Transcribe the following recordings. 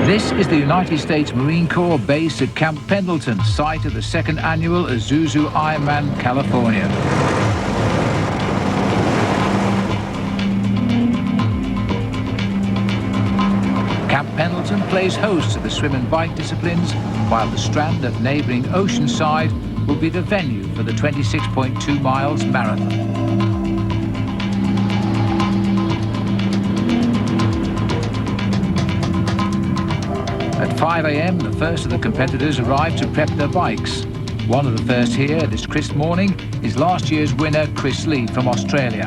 This is the United States Marine Corps base at Camp Pendleton, site of the second annual Isuzu Ironman, California. Camp Pendleton plays host to the swim and bike disciplines, while the Strand at neighbouring Oceanside will be the venue for the 26.2 miles marathon. At 5 a.m, the first of the competitors arrive to prep their bikes. One of the first here this crisp morning is last year's winner, Chris Lee from Australia.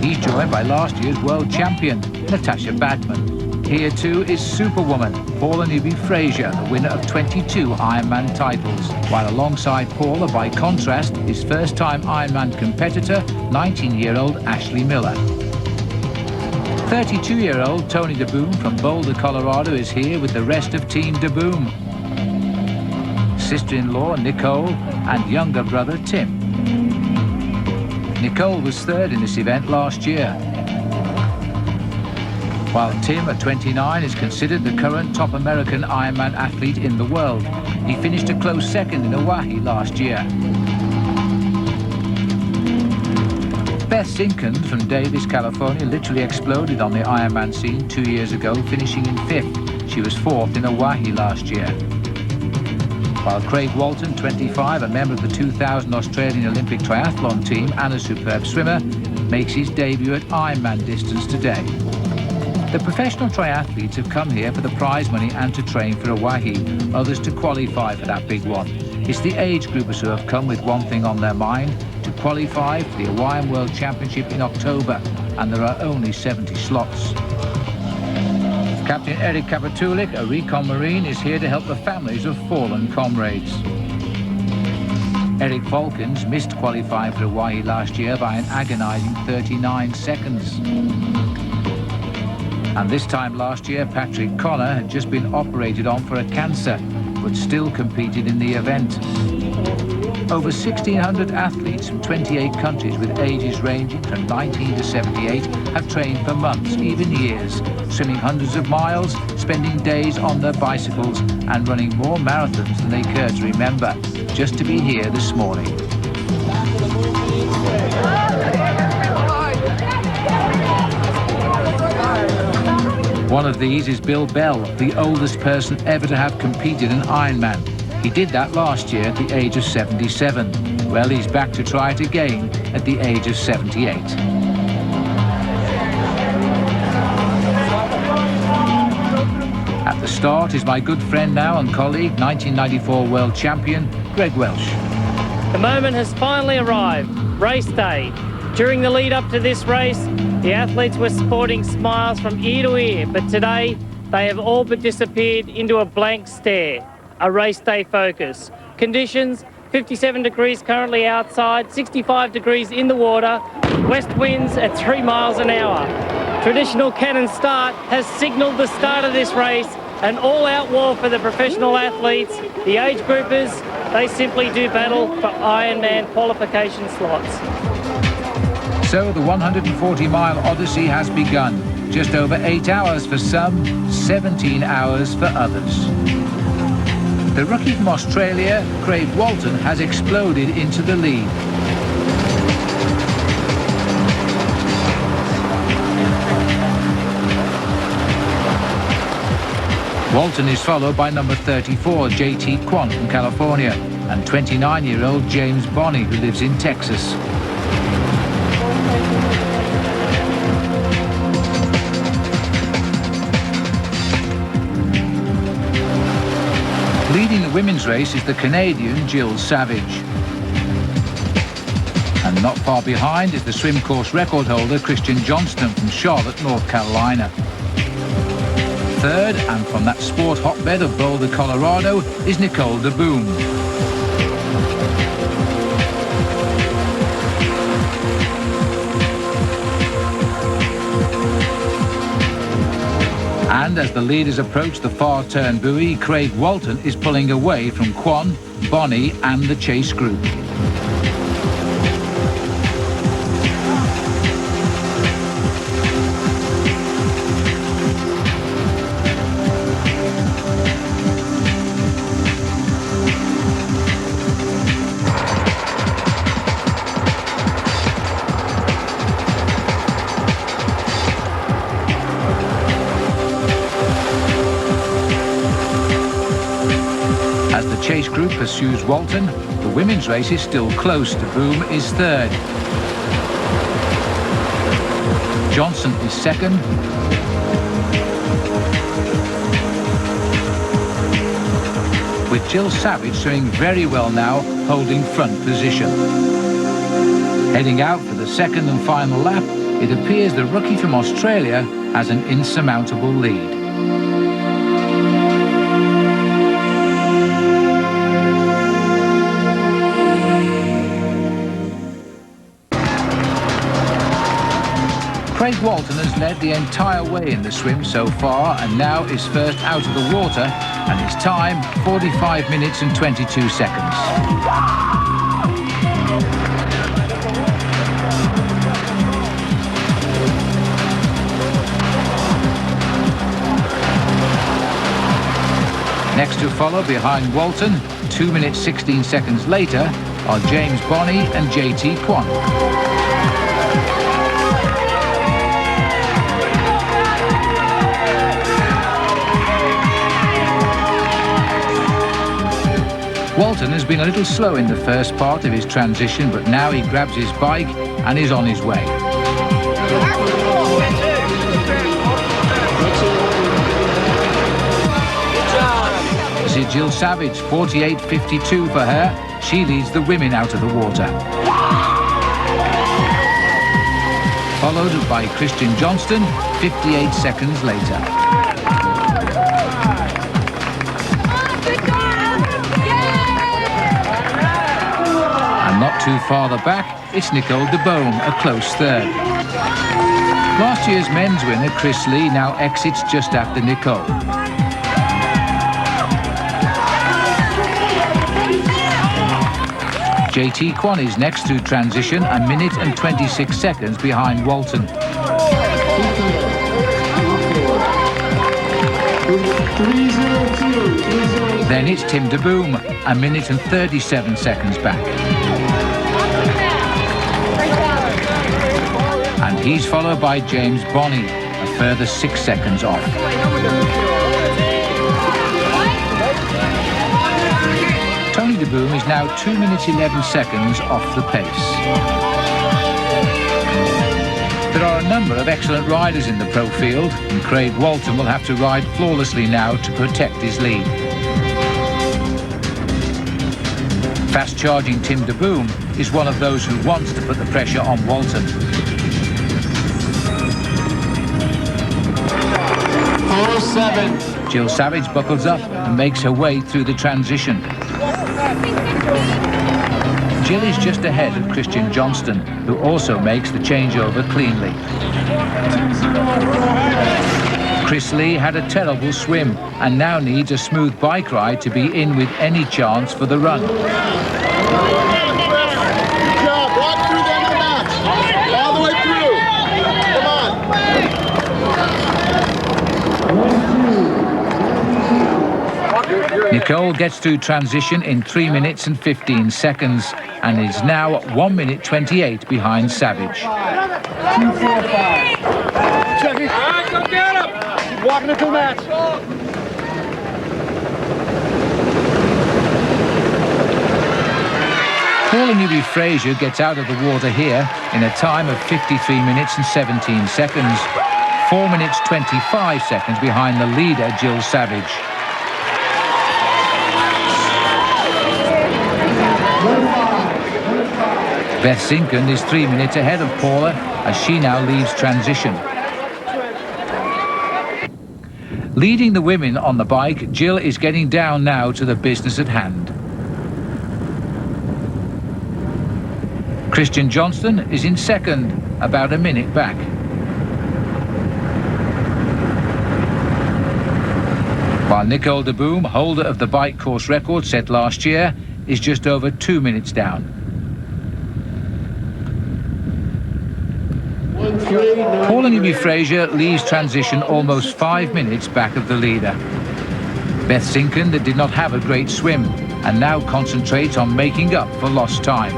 He's joined by last year's world champion, Natasha Bagman. Here too is Superwoman, Paula Newby-Fraser, the winner of 22 Ironman titles, while alongside Paula, by contrast, is first-time Ironman competitor, 19-year-old Ashley Miller. 32-year-old Tony DeBoom from Boulder, Colorado is here with the rest of Team DeBoom. Sister-in-law Nicole and younger brother Tim. Nicole was third in this event last year, while Tim, at 29, is considered the current top American Ironman athlete in the world. He finished a close second in Hawaii last year. Beth Sinkand from Davis, California, literally exploded on the Ironman scene 2 years ago, finishing in 5th. She was 4th in Hawaii last year. While Craig Walton, 25, a member of the 2000 Australian Olympic triathlon team and a superb swimmer, makes his debut at Ironman distance today. The professional triathletes have come here for the prize money and to train for Hawaii, others to qualify for that big one. It's the age groupers who have come with one thing on their mind: to qualify for the Hawaiian World Championship in October, and there are only 70 slots. Captain Eric Kapitulik, a recon Marine, is here to help the families of fallen comrades. Eric Falkins missed qualifying for Hawaii last year by an agonising 39 seconds. And this time last year, Patrick Connor had just been operated on for a cancer, but still competed in the event. Over 1,600 athletes from 28 countries with ages ranging from 19 to 78 have trained for months, even years, swimming hundreds of miles, spending days on their bicycles and running more marathons than they care to remember, just to be here this morning. One of these is Bill Bell, the oldest person ever to have competed in Ironman. He did that last year at the age of 77. Well, he's back to try it again at the age of 78. At the start is my good friend now and colleague, 1994 world champion, Greg Welsh. The moment has finally arrived, race day. During the lead up to this race, the athletes were sporting smiles from ear to ear, but today they have all but disappeared into a blank stare. A race day focus. Conditions: 57 degrees currently outside, 65 degrees in the water, west winds at 3 miles an hour. Traditional cannon start has signalled the start of this race, an all-out war for the professional athletes. The age groupers, they simply do battle for Ironman qualification slots. So the 140-mile odyssey has begun. Just over 8 hours for some, 17 hours for others. The rookie from Australia, Craig Walton, has exploded into the lead. Walton is followed by number 34, JT Kwon from California, and 29-year-old James Bonney, who lives in Texas. Leading the women's race is the Canadian Jill Savage. And not far behind is the swim course record holder Christian Johnston from Charlotte, North Carolina. Third, and from that sport hotbed of Boulder, Colorado, is Nicole DeBoom. And as the leaders approach the far turn buoy, Craig Walton is pulling away from Kwon, Bonney and the chase group. chase group pursues Walton. The women's race is still close. De Boom is third. Johnson is second. With Jill Savage doing very well now, holding front position. Heading out for the second and final lap, it appears the rookie from Australia has an insurmountable lead. Craig Walton has led the entire way in the swim so far and now is first out of the water, and his time 45 minutes and 22 seconds. Next to follow behind Walton, 2 minutes 16 seconds later, are James Bonney and JT Kwon. Walton has been a little slow in the first part of his transition, but now he grabs his bike and is on his way. This is Jill Savage, 48.52 for her. She leads the women out of the water. Followed by Christian Johnston, 58 seconds later. Not too farther back, it's Nicole de Boom, a close third. Last year's men's winner, Chris Lee, now exits just after Nicole. JT Kwon is next to transition, a minute and 26 seconds behind Walton. Then it's Tim de Boom, a minute and 37 seconds back. And he's followed by James Bonney, a further 6 seconds off. Tony de Boom is now 2 minutes 11 seconds off the pace. There are a number of excellent riders in the pro field, and Craig Walton will have to ride flawlessly now to protect his lead. Fast-charging Tim de Boom is one of those who wants to put the pressure on Walton. Total 7. Jill Savage buckles up and makes her way through the transition. Jill is just ahead of Christian Johnston, who also makes the changeover cleanly. Chris Lee had a terrible swim and now needs a smooth bike ride to be in with any chance for the run. Good job. Walk through the end of the match. All the way through. Come on. Nicole gets through transition in 3 minutes and 15 seconds and is now 1 minute 28 behind Savage. 2, 4, 5. Check it. All right, go get him. Keep walking into the match. Paula Newby-Fraser gets out of the water here in a time of 53 minutes and 17 seconds, 4 minutes 25 seconds behind the leader, Jill Savage. Beth Sinkind is 3 minutes ahead of Paula as she now leaves transition. Leading the women on the bike, Jill is getting down now to the business at hand. Christian Johnston is in second, about a minute back. While Nicole de Boom, holder of the bike course record set last year, is just over 2 minutes down. Paula Newby-Fraser leaves transition almost 5 minutes back of the leader. Beth Sinkind did not have a great swim and now concentrates on making up for lost time.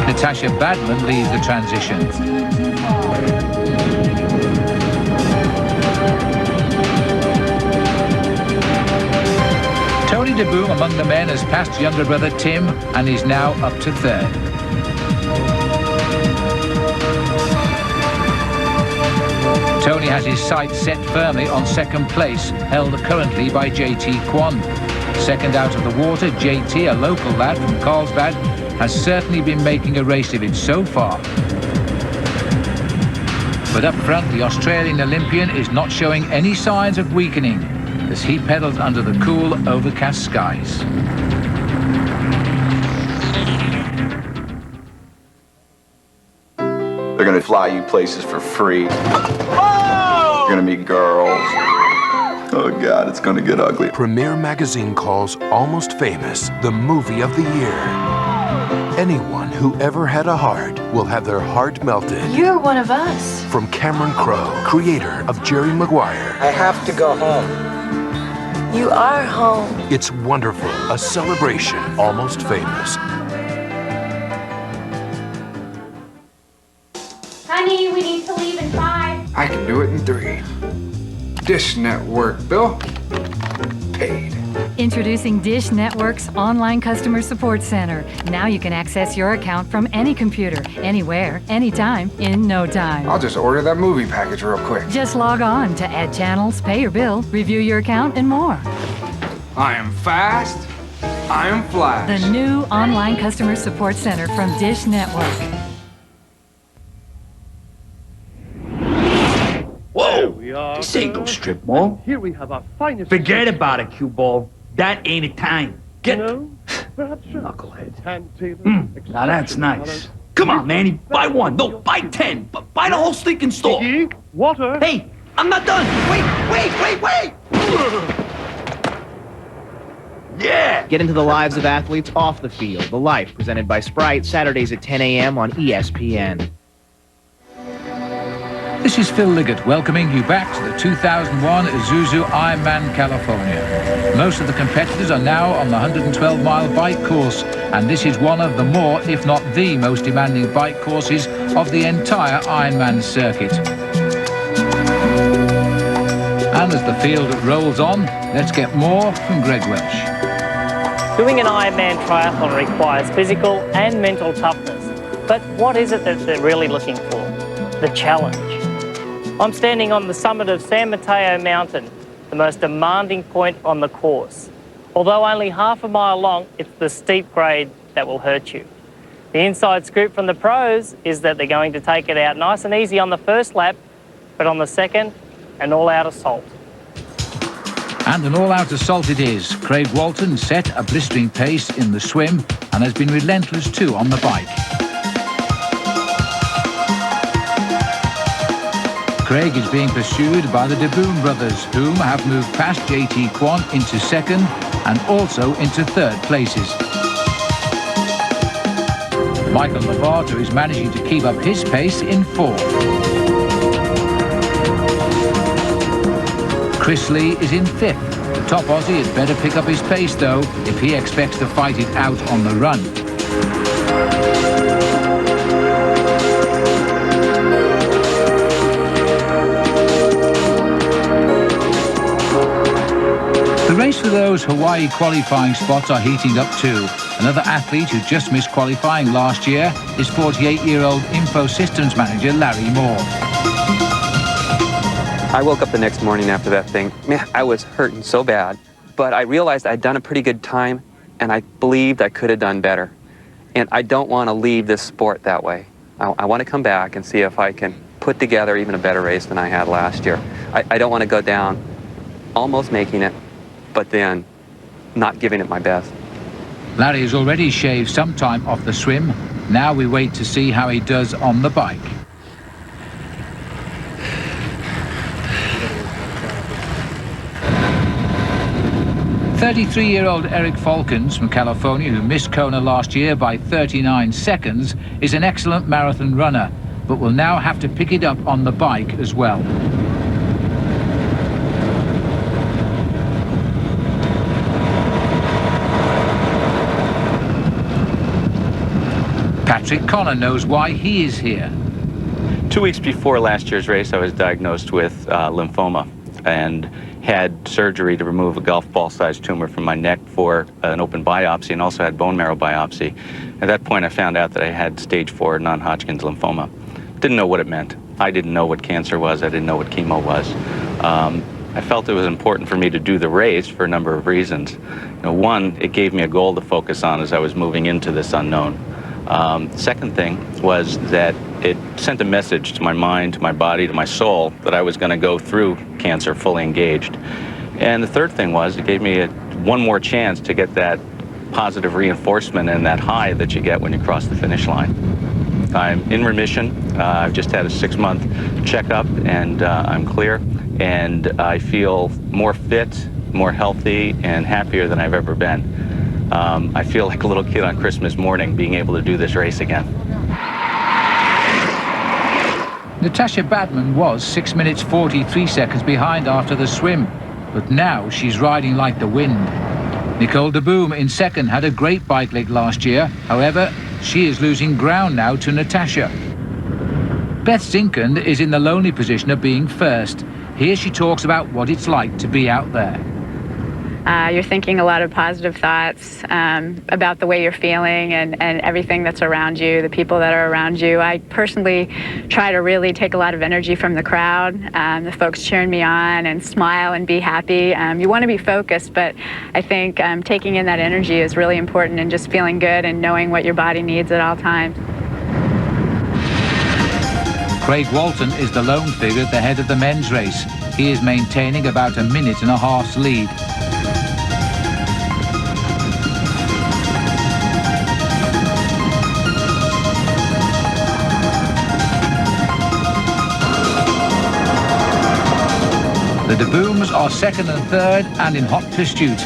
Natasha Badman leads the transition. De Boom among the men has passed younger brother Tim and is now up to third. Tony has his sights set firmly on second place, held currently by JT Kwon. Second out of the water, JT, a local lad from Carlsbad, has certainly been making a race of it so far. But up front, the Australian Olympian is not showing any signs of weakening as he pedals under the cool, overcast skies. They're gonna fly you places for free. You're gonna meet girls. Oh God, it's gonna get ugly. Premiere Magazine calls Almost Famous the movie of the year. Anyone who ever had a heart will have their heart melted. You're one of us. From Cameron Crowe, creator of Jerry Maguire. I have to go home. You are home. It's wonderful, a celebration, Almost Famous. Honey, we need to leave in 5. I can do it in 3. Dish Network bill paid. Introducing Dish Network's online customer support center. Now you can access your account from any computer, anywhere, anytime, in no time. I'll just order that movie package real quick. Just log on to add channels, pay your bill, review your account, and more. I am fast. I am flash. The new online customer support center from Dish Network. Whoa! This ain't no strip mall. Here we have our finest. Forget about it, cue ball. That ain't Italian. Get perhaps knucklehead. Hand-tailored. Now that's nice. Come on, Manny. Buy 1. No, buy 10. Buy the whole stinking store. Water. Hey, I'm not done. Wait. Yeah. Get into the lives of athletes off the field. The Life, presented by Sprite, Saturdays at 10 a.m. on ESPN. This is Phil Liggett welcoming you back to the 2001 Isuzu Ironman California. Most of the competitors are now on the 112-mile bike course, and this is one of the more, if not the most demanding bike courses of the entire Ironman circuit. And as the field rolls on, let's get more from Greg Welsh. Doing an Ironman triathlon requires physical and mental toughness. But what is it that they're really looking for? The challenge. I'm standing on the summit of San Mateo Mountain, the most demanding point on the course. Although only half a mile long, it's the steep grade that will hurt you. The inside scoop from the pros is that they're going to take it out nice and easy on the first lap, but on the second, an all-out assault. And an all-out assault it is. Craig Walton set a blistering pace in the swim and has been relentless too on the bike. Craig is being pursued by the De Boom brothers, whom have moved past JT Kwon into second and also into third places. Michael Lovato is managing to keep up his pace in fourth. Chris Lee is in fifth. The top Aussie had better pick up his pace though if he expects to fight it out on the run. The race for those Hawaii qualifying spots are heating up too. Another athlete who just missed qualifying last year is 48-year-old Info Systems manager Larry Moore. I woke up the next morning after that thing. Man, I was hurting so bad, but I realized I'd done a pretty good time and I believed I could have done better. And I don't want to leave this sport that way. I want to come back and see if I can put together even a better race than I had last year. I don't want to go down almost making it, but then not giving it my best. Larry has already shaved some time off the swim. Now we wait to see how he does on the bike. "33-year-old Eric Falkens from California, who missed Kona last year by 39 seconds, is an excellent marathon runner, but will now have to pick it up on the bike as well. Patrick Connor knows why he is here. 2 weeks before last year's race, I was diagnosed with lymphoma, and had surgery to remove a golf ball-sized tumor from my neck for an open biopsy, and also had bone marrow biopsy. At that point, I found out that I had stage 4 non-Hodgkin's lymphoma. Didn't know what it meant. I didn't know what cancer was. I didn't know what chemo was. I felt it was important for me to do the race for a number of reasons. One, it gave me a goal to focus on as I was moving into this unknown. Second thing was that it sent a message to my mind, to my body, to my soul that I was going to go through cancer fully engaged. And the third thing was it gave me one more chance to get that positive reinforcement and that high that you get when you cross the finish line. I'm in remission. I've just had a 6-month checkup, and I'm clear. And I feel more fit, more healthy, and happier than I've ever been. I feel like a little kid on Christmas morning being able to do this race again. Natasha Badman was 6 minutes 43 seconds behind after the swim, but now she's riding like the wind. Nicole de Boom in second had a great bike leg last year. However, she is losing ground now to Natasha. Beth Zinkand is in the lonely position of being first. Here she talks about what it's like to be out there. You're thinking a lot of positive thoughts about the way you're feeling and everything that's around you, the people that are around you. I personally try to really take a lot of energy from the crowd, the folks cheering me on, and smile and be happy. You want to be focused, but I think taking in that energy is really important, and just feeling good and knowing what your body needs at all times. Craig Walton is the lone figure at the head of the men's race. He is maintaining about a minute and a half's lead. The de Booms are second and third and in hot pursuit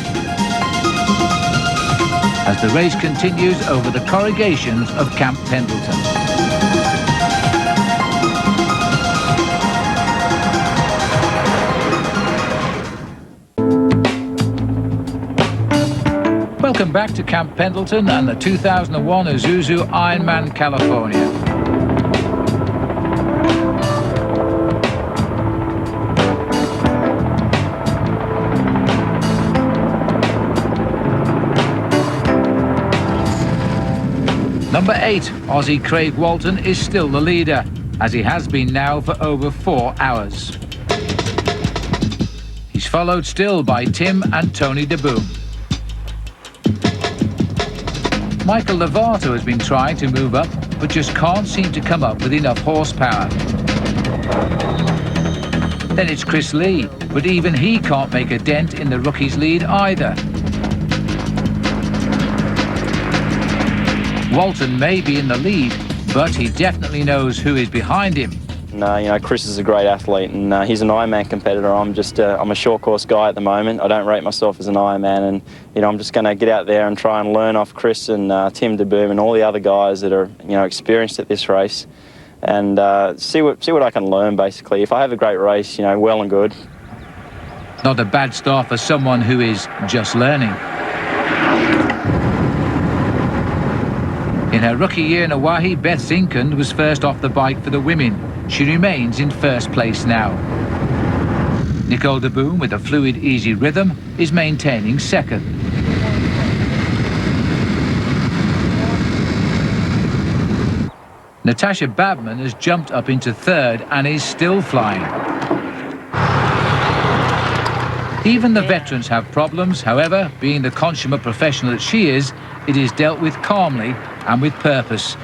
as the race continues over the corrugations of Camp Pendleton. Welcome back to Camp Pendleton and the 2001 Isuzu Ironman California. Number 8, Aussie Craig Walton is still the leader, as he has been now for over 4 hours. He's followed still by Tim and Tony de Boom. Michael Lovato has been trying to move up, but just can't seem to come up with enough horsepower. Then it's Chris Lee, but even he can't make a dent in the rookie's lead either. Walton may be in the lead, but he definitely knows who is behind him. No, Chris is a great athlete, and he's an Ironman competitor. I'm a short course guy at the moment. I don't rate myself as an Ironman, and I'm just going to get out there and try and learn off Chris and Tim de Boom and all the other guys that are experienced at this race, and see what I can learn. Basically, if I have a great race, well and good. Not a bad start for someone who is just learning. In her rookie year in Hawaii, Beth Zinkand was first off the bike for the women. She remains in first place now. Nicole de Boom, with a fluid, easy rhythm, is maintaining second. Natasha Badman has jumped up into third and is still flying. Even the veterans have problems. However, being the consummate professional that she is, it is dealt with calmly and with purpose.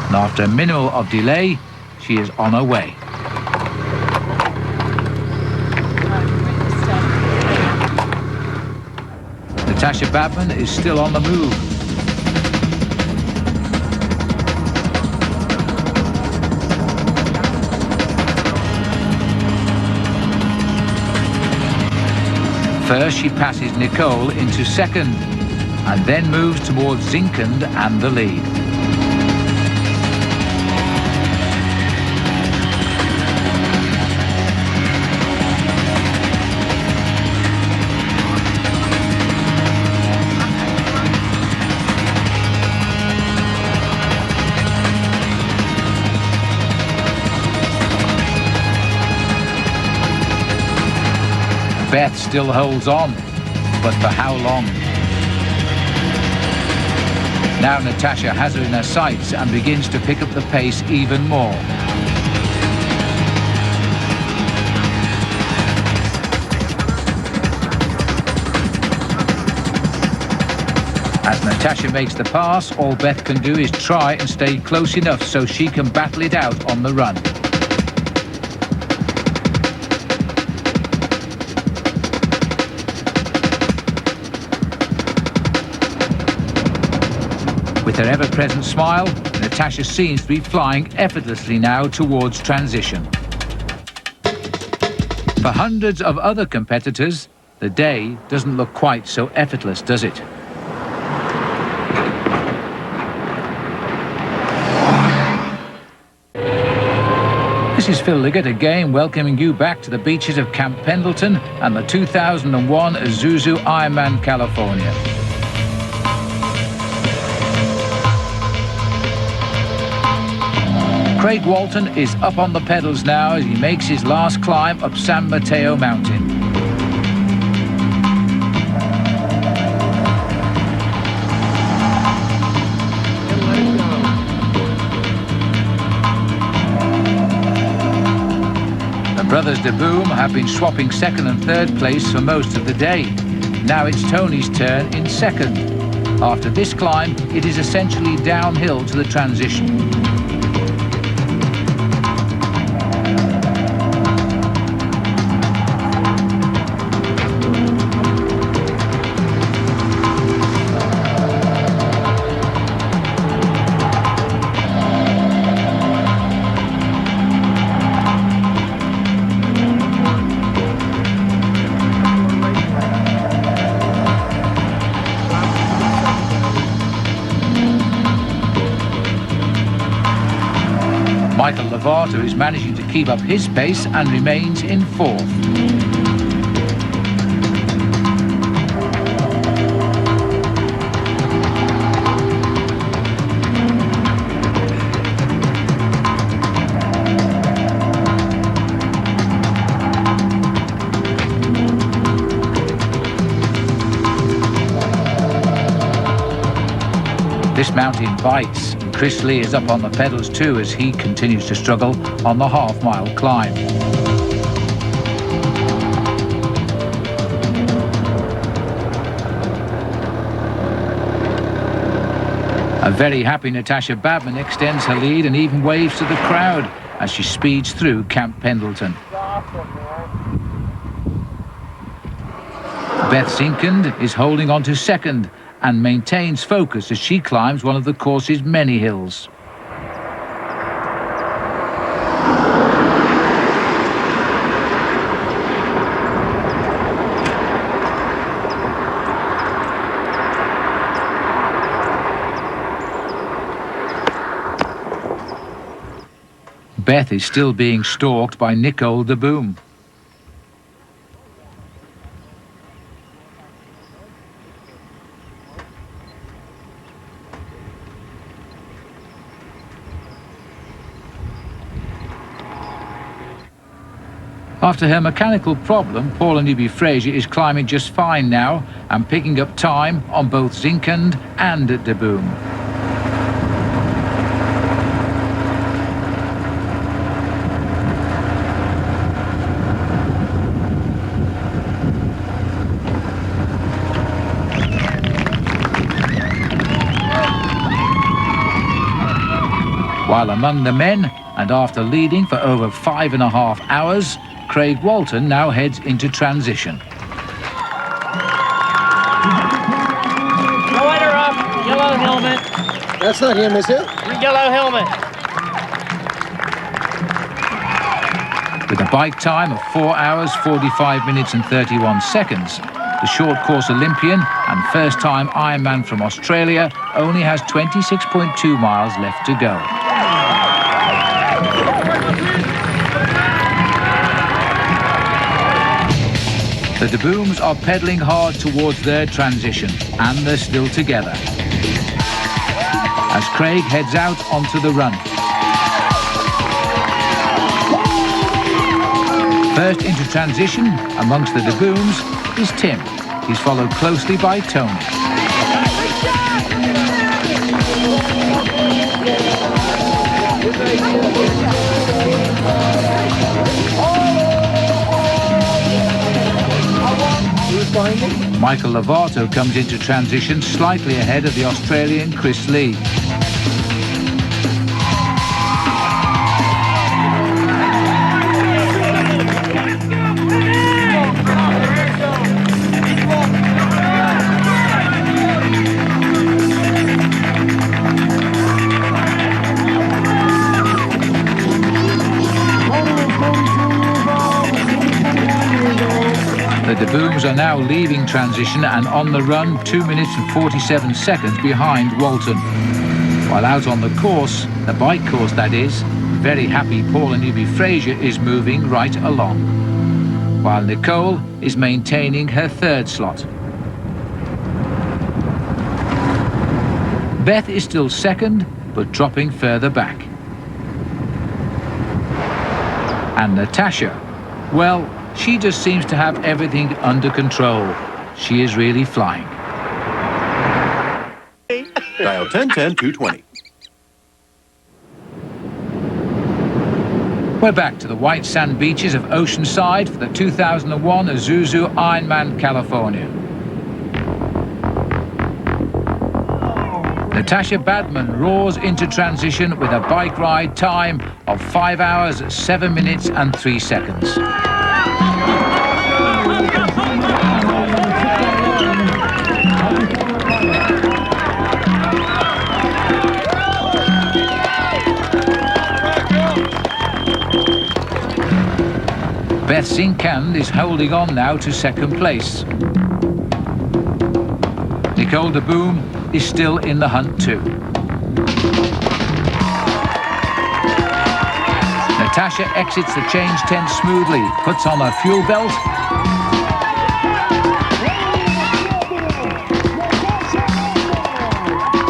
And after a minimal of delay, she is on her way. Natasha Badman is still on the move. First, she passes Nicole into second, and then moves towards Zinkand and the lead. Beth still holds on, but for how long? Now Natasha has her in her sights and begins to pick up the pace even more. As Natasha makes the pass, all Beth can do is try and stay close enough so she can battle it out on the run. With her ever-present smile, Natasha seems to be flying effortlessly now towards transition. For hundreds of other competitors, the day doesn't look quite so effortless, does it? This is Phil Liggett again, welcoming you back to the beaches of Camp Pendleton and the 2001 Isuzu Ironman California. Craig Walton is up on the pedals now as he makes his last climb up San Mateo Mountain. The brothers de Boom have been swapping second and third place for most of the day. Now it's Tony's turn in second. After this climb, it is essentially downhill to the transition. Michael Lovato is managing to keep up his pace and remains in fourth. This mountain bites. Chris Lee is up on the pedals too as he continues to struggle on the half-mile climb. A very happy Natasha Badman extends her lead and even waves to the crowd as she speeds through Camp Pendleton. Beth Zinkand is holding on to second and maintains focus as she climbs one of the course's many hills. Beth is still being stalked by Nicole de Boom. After her mechanical problem, Paula Newby-Fraser is climbing just fine now and picking up time on both Zinkand and de Boom. While among the men, and after leading for over 5.5 hours, Craig Walton now heads into transition. No interrupt. Yellow helmet. That's not him, is it? Yellow helmet. With a bike time of 4 hours, 45 minutes and 31 seconds, the short course Olympian and first-time Ironman from Australia only has 26.2 miles left to go. The de Booms are pedalling hard towards their transition, and they're still together. As Craig heads out onto the run. First into transition amongst the Debooms is Tim. He's followed closely by Tony. Michael Lovato comes into transition slightly ahead of the Australian Chris Lee. The Debooms are now leaving transition and on the run 2 minutes and 47 seconds behind Walton. While out on the course, the bike course that is, very happy Paula Newby-Fraser is moving right along, while Nicole is maintaining her third slot. Beth is still second, but dropping further back. And Natasha, well, she just seems to have everything under control. She is really flying. Dial 1010-220. We're back to the white sand beaches of Oceanside for the 2001 Isuzu Ironman California. Natasha Badman roars into transition with a bike ride time of 5 hours, 7 minutes and 3 seconds. Beth Sinkand is holding on now to second place. Nicole Deboom is still in the hunt too. Natasha exits the change tent smoothly, puts on her fuel belt.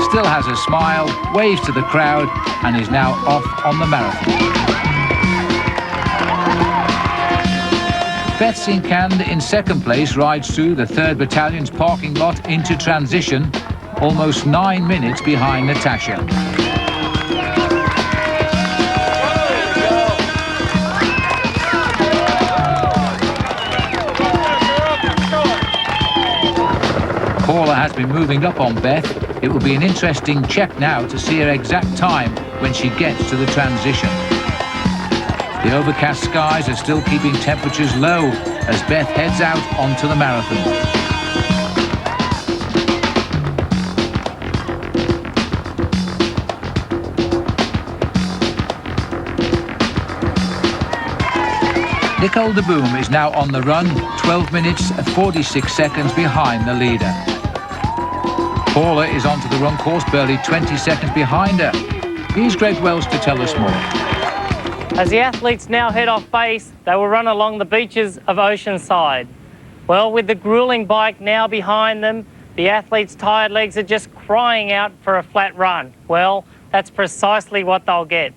Still has a smile, waves to the crowd, and is now off on the marathon. Beth Sinkand in second place rides through the 3rd Battalion's parking lot into transition, almost 9 minutes behind Natasha. Paula has been moving up on Beth. It will be an interesting check now to see her exact time when she gets to the transition. The overcast skies are still keeping temperatures low as Beth heads out onto the marathon. Nicole Deboom is now on the run, 12 minutes and 46 seconds behind the leader. Paula is onto the run course, barely 20 seconds behind her. Here's Greg Welsh to tell us more. As the athletes now head off base, they will run along the beaches of Oceanside. Well, with the grueling bike now behind them, the athletes' tired legs are just crying out for a flat run. Well, that's precisely what they'll get.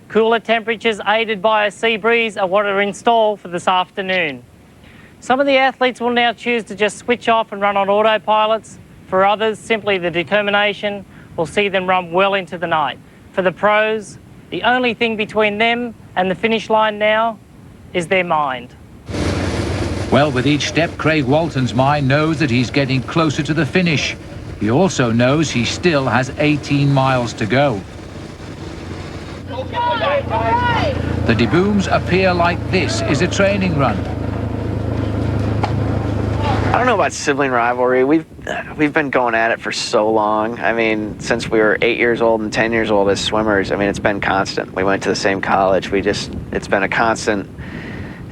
Cooler temperatures aided by a sea breeze are what are in store for this afternoon. Some of the athletes will now choose to just switch off and run on autopilots. For others, simply the determination will see them run well into the night. For the pros, the only thing between them and the finish line now is their mind. Well, with each step, Craig Walton's mind knows that he's getting closer to the finish. He also knows he still has 18 miles to go. The Debooms appear like this is a training run. I don't know about sibling rivalry. We've been going at it for so long. I mean, since we were 8 years old and 10 years old as swimmers, I mean, it's been constant. We went to the same college. It's been a constant.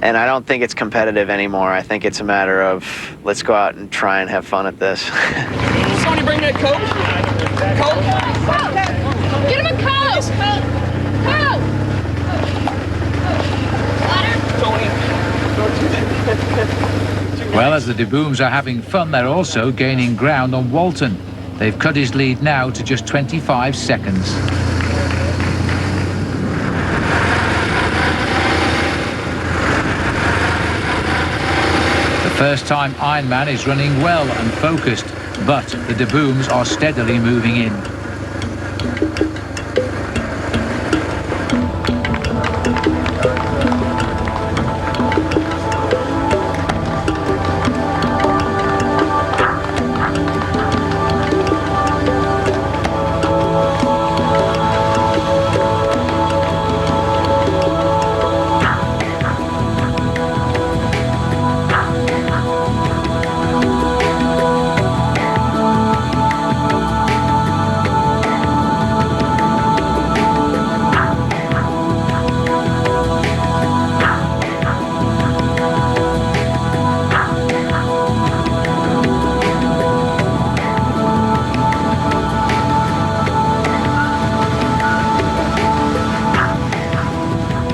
And I don't think it's competitive anymore. I think it's a matter of let's go out and try and have fun at this. Somebody bring that Coke. Coke. Get him a Coke! Well, as the Debooms are having fun, they're also gaining ground on Walton. They've cut his lead now to just 25 seconds. first-time Ironman is running well and focused, but the de Booms are steadily moving in.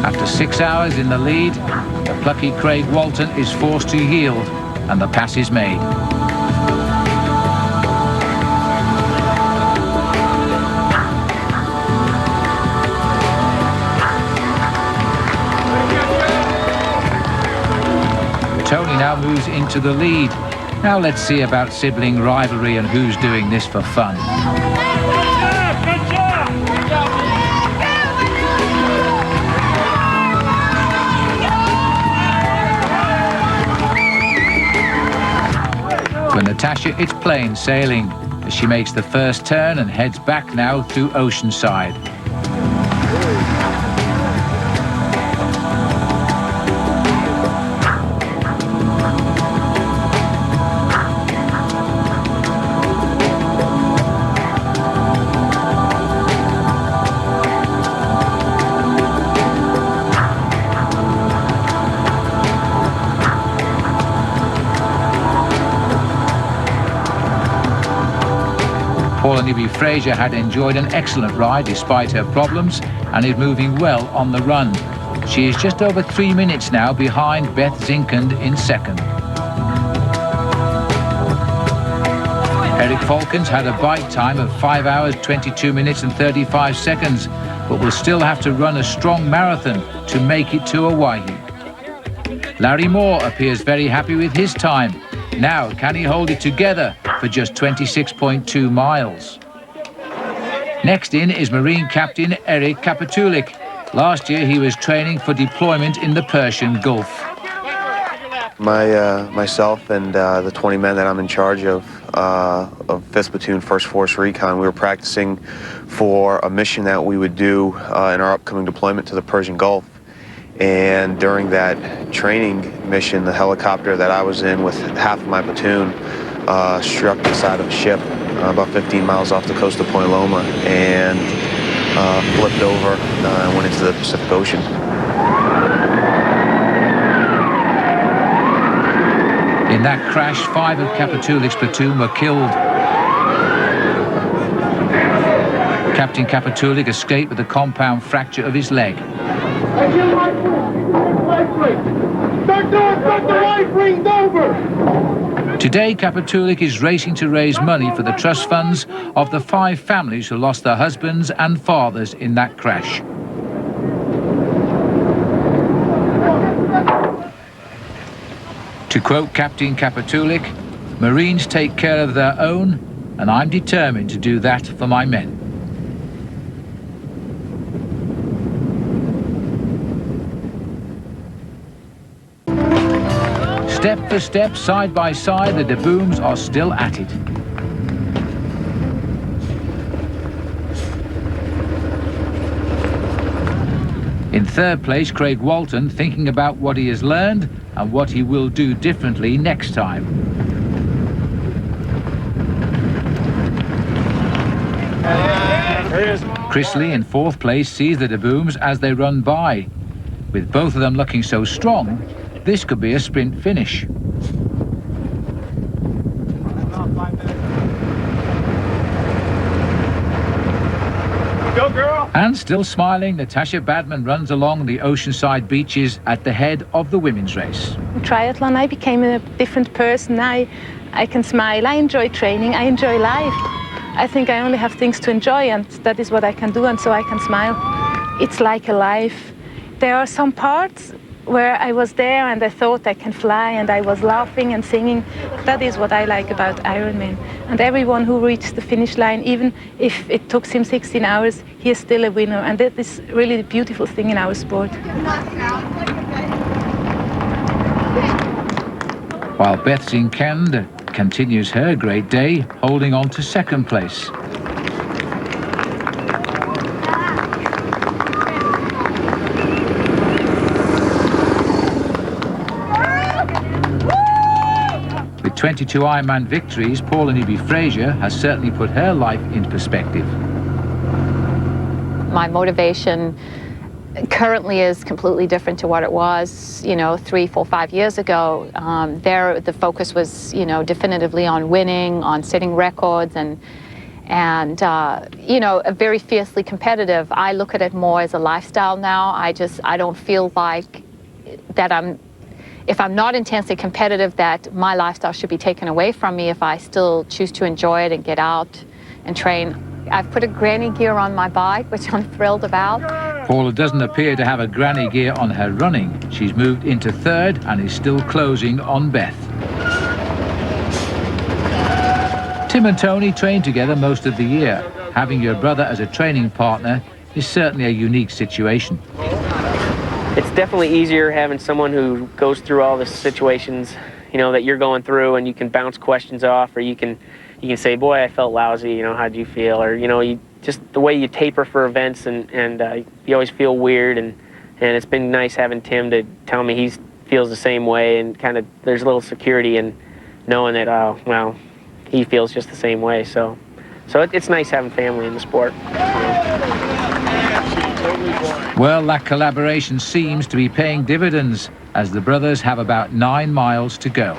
After 6 hours in the lead, the plucky Craig Walton is forced to yield, and the pass is made. Tony now moves into the lead. Now let's see about sibling rivalry and who's doing this for fun. For Natasha, it's plain sailing as she makes the first turn and heads back now through Oceanside. Paula Fraser had enjoyed an excellent ride despite her problems and is moving well on the run. She is just over 3 minutes now behind Beth Zinkand in second. Eric Falkens had a bike time of 5 hours, 22 minutes and 35 seconds, but will still have to run a strong marathon to make it to Hawaii. Larry Moore appears very happy with his time. Now, can he hold it together for just 26.2 miles? Next in is Marine Captain Eric Kapitulik. Last year he was training for deployment in the Persian Gulf. Myself and the 20 men that I'm in charge of 5th Platoon 1st Force Recon, we were practicing for a mission that we would do in our upcoming deployment to the Persian Gulf. And during that training mission, the helicopter that I was in with half of my platoon struck the side of a ship about 15 miles off the coast of Point Loma and flipped over and went into the Pacific Ocean. In that crash, 5 of Kapitulik's platoon were killed. Captain Kapitulik escaped with a compound fracture of his leg. Today, Kapitulik is racing to raise money for the trust funds of the 5 families who lost their husbands and fathers in that crash. To quote Captain Kapitulik, "Marines take care of their own, and I'm determined to do that for my men." Step for step, side by side, the de Booms are still at it. In third place, Craig Walton, thinking about what he has learned and what he will do differently next time. Chris Lee in fourth place sees the de Booms as they run by. With both of them looking so strong, this could be a sprint finish. Go, girl! And still smiling, Natasha Badman runs along the Oceanside beaches at the head of the women's race. In triathlon, I became a different person. I can smile. I enjoy training. I enjoy life. I think I only have things to enjoy, and that is what I can do, and so I can smile. It's like a life. There are some parts where I was there and I thought I can fly and I was laughing and singing. That is what I like about Ironman. And everyone who reached the finish line, even if it took him 16 hours, he is still a winner. And that is really the beautiful thing in our sport. While Beth Zinkand continues her great day, holding on to second place. With 22 Ironman victories, Paula Newby-Fraser has certainly put her life into perspective. My motivation currently is completely different to what it was, 3, 4, 5 years ago. There, the focus was, definitively on winning, on setting records, and a very fiercely competitive. I look at it more as a lifestyle now. I don't feel like that if I'm not intensely competitive, that my lifestyle should be taken away from me if I still choose to enjoy it and get out and train. I've put a granny gear on my bike, which I'm thrilled about. Paula doesn't appear to have a granny gear on her running. She's moved into third and is still closing on Beth. Tim and Tony train together most of the year. Having your brother as a training partner is certainly a unique situation. It's definitely easier having someone who goes through all the situations, that you're going through, and you can bounce questions off, or you can say, boy, I felt lousy, how'd you feel? Or, just the way you taper for events, and you always feel weird, and it's been nice having Tim to tell me he feels the same way, and kind of there's a little security in knowing that, oh, well, he feels just the same way. So it's nice having family in the sport. Well, that collaboration seems to be paying dividends, as the brothers have about 9 miles to go.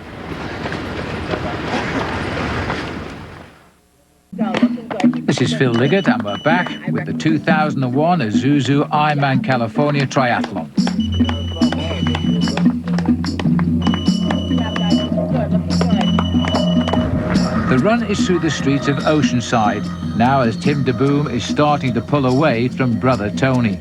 This is Phil Liggett, and we're back with the 2001 Isuzu Ironman California Triathlon. The run is through the streets of Oceanside, now as Tim de Boom is starting to pull away from brother Tony.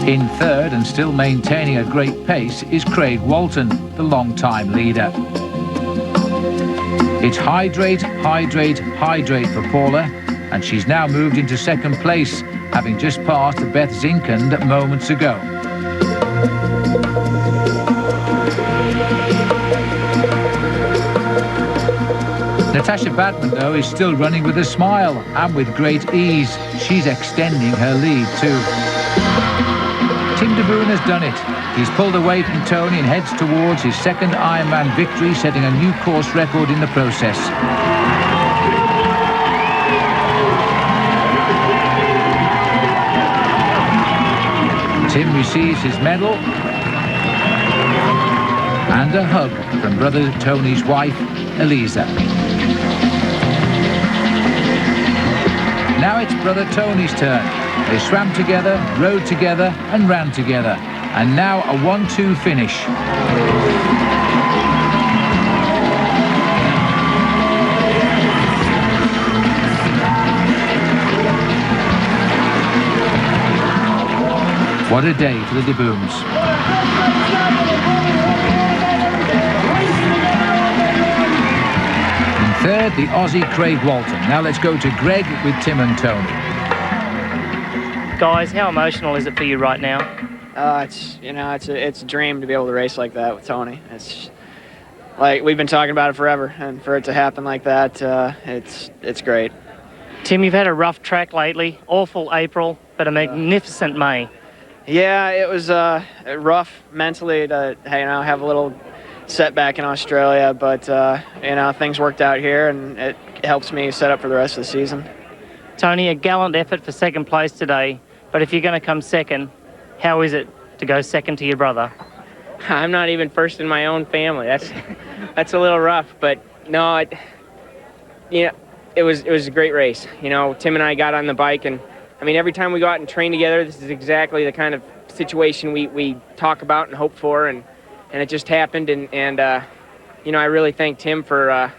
In third, and still maintaining a great pace, is Craig Walton, the long-time leader. It's hydrate, hydrate, hydrate for Paula, and she's now moved into second place, having just passed Beth Zinkand moments ago. Natasha Badman, though, is still running with a smile and with great ease. She's extending her lead too. Tim de Boom has done it. He's pulled away from Tony and heads towards his second Ironman victory, setting a new course record in the process. Tim receives his medal and a hug from brother Tony's wife, Eliza. Now it's brother Tony's turn. They swam together, rode together and ran together. And now a 1-2 finish. What a day for the de Booms. In third, the Aussie Craig Walton. Now let's go to Greg with Tim and Tony. Guys, how emotional is it for you right now? It's a dream to be able to race like that with Tony. It's like we've been talking about it forever, and for it to happen like that, it's great. Tim, you've had a rough track lately. Awful April, but a magnificent May. Yeah, it was rough mentally to have a little setback in Australia, but things worked out here, and it helps me set up for the rest of the season. Tony, a gallant effort for second place today, but if you're going to come second, how is it to go second to your brother? I'm not even first in my own family. That's a little rough, but no, it was a great race. Tim and I got on the bike, and every time we go out and train together, this is exactly the kind of situation we talk about and hope for, and it just happened, and I really thank Tim for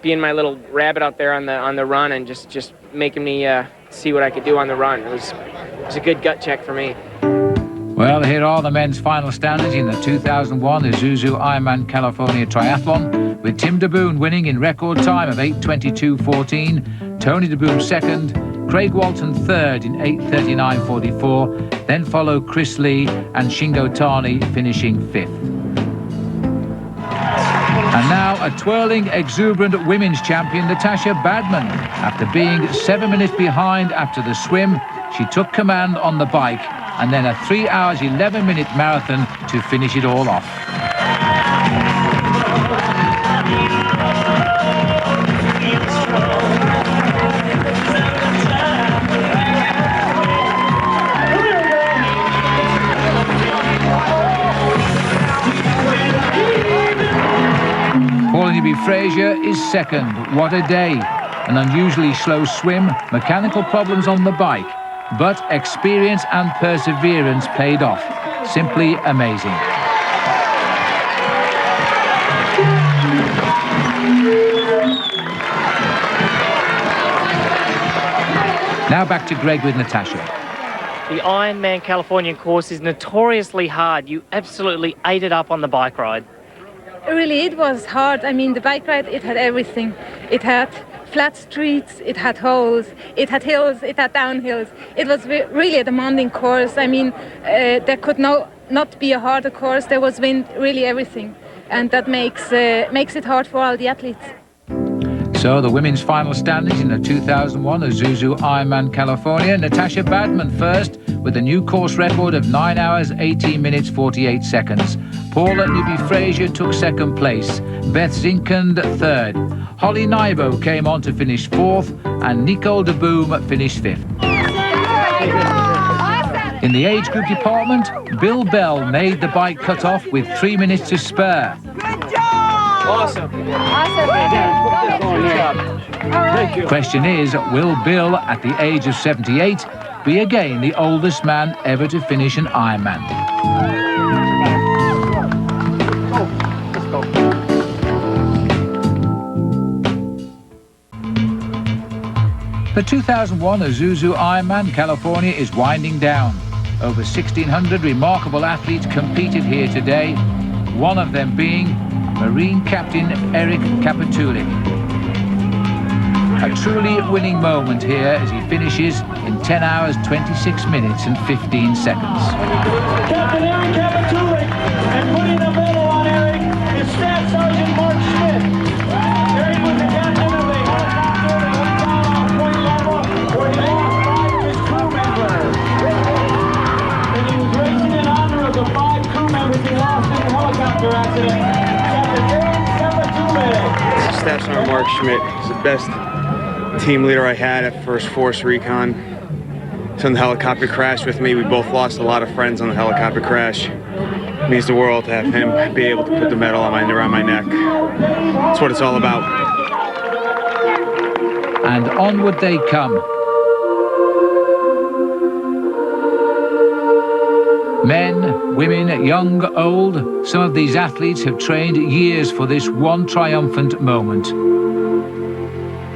being my little rabbit out there on the run and just making me see what I could do on the run. It was a good gut check for me. Well, here are the men's final standings in the 2001 Isuzu Ironman California Triathlon, with Tim de Boon winning in record time of 8:22.14, Tony de Boon second, Craig Walton third in 8:39.44, then follow Chris Lee and Shingo Tani finishing fifth. And now a twirling, exuberant women's champion, Natasha Badman. After being 7 minutes behind after the swim, she took command on the bike, and then a 3 hours 11-minute marathon to finish it all off. Fraser is second. What a day. An unusually slow swim, mechanical problems on the bike, but experience and perseverance paid off. Simply amazing. Now back to Greg with Natasha. The Ironman California course is notoriously hard. You absolutely ate it up on the bike ride. Really, it was hard. I mean, the bike ride, it had everything. It had flat streets, it had holes, it had hills, it had downhills. It was really a demanding course. I mean, there could not be a harder course. There was wind, really everything. And that makes it hard for all the athletes. So the women's final standings in the 2001 Isuzu Ironman California. Natasha Badman first with a new course record of 9 hours, 18 minutes, 48 seconds. Paula Newby-Fraser took second place. Beth Zinkand third. Holly Nybo came on to finish fourth, and Nicole de Boom finished fifth. In the age group department, Bill Bell made the bike cut-off with 3 minutes to spare. Awesome. Question is, will Bill, at the age of 78, be again the oldest man ever to finish an Ironman? The 2001 Isuzu Ironman California is winding down. Over 1,600 remarkable athletes competed here today, one of them being Marine Captain Eric Capitulic. A truly winning moment here as he finishes in 10 hours, 26 minutes and 15 seconds. Captain Eric Capitulic, and putting the medal on Eric is Staff Sergeant Mark Schmidt. Eric was the captain of the helicopter that went down on Point Lava, where he lost 5 of his crew members. And he was racing in honor of the 5 crew members he lost in the helicopter accident. Captain Eric Capitulic. Staff Sergeant Mark Schmidt is the best team leader I had at First Force Recon. So the helicopter crashed with me. We both lost a lot of friends on the helicopter crash. It means the world to have him be able to put the medal around my neck. That's what it's all about. And onward they come. Men, women, young, old, some of these athletes have trained years for this one triumphant moment.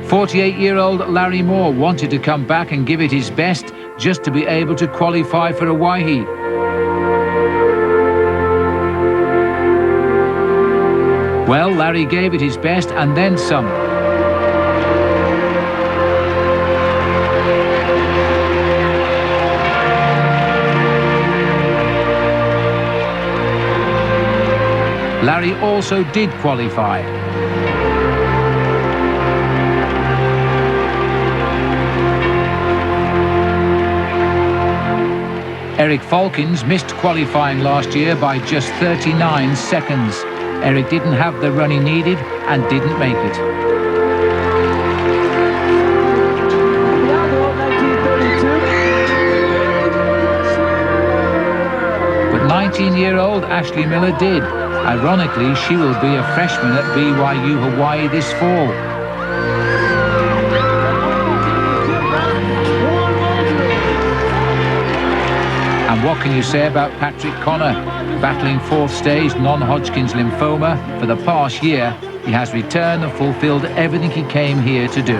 48-year-old Larry Moore wanted to come back and give it his best just to be able to qualify for Hawaii. Well, Larry gave it his best and then some. Larry also did qualify. Eric Falkins missed qualifying last year by just 39 seconds. Eric didn't have the run he needed and didn't make it. But 19-year-old Ashley Miller did. Ironically, she will be a freshman at BYU Hawaii this fall. And And what can you say about Patrick Connor? Battling fourth stage non-Hodgkin's lymphoma for the past year, he has returned and fulfilled everything he came here to do.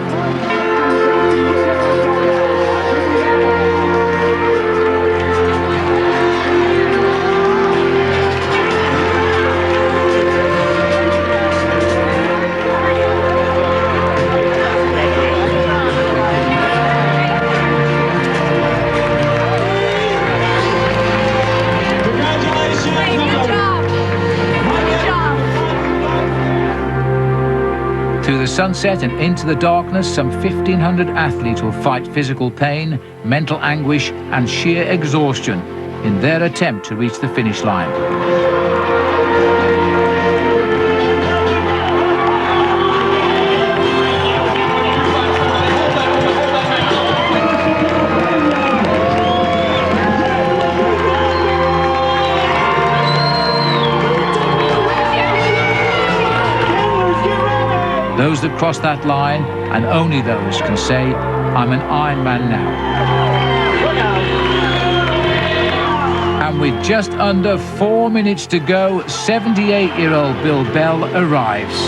Through the sunset and into the darkness, some 1,500 athletes will fight physical pain, mental anguish and sheer exhaustion in their attempt to reach the finish line. Those that cross that line, and only those, can say, I'm an Ironman now. And with just under 4 minutes to go, 78-year-old Bill Bell arrives.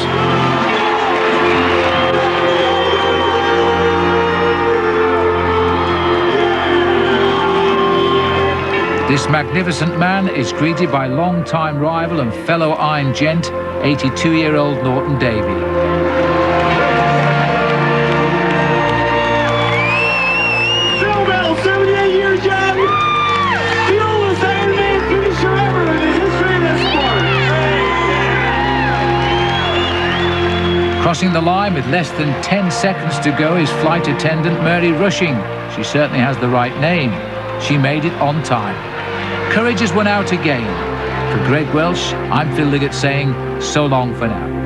This magnificent man is greeted by long-time rival and fellow Iron gent, 82-year-old Norton Davey. Crossing the line with less than 10 seconds to go is flight attendant Mary Rushing. She certainly has the right name. She made it on time. Courage has won out again. For Greg Welsh, I'm Phil Liggett saying so long for now.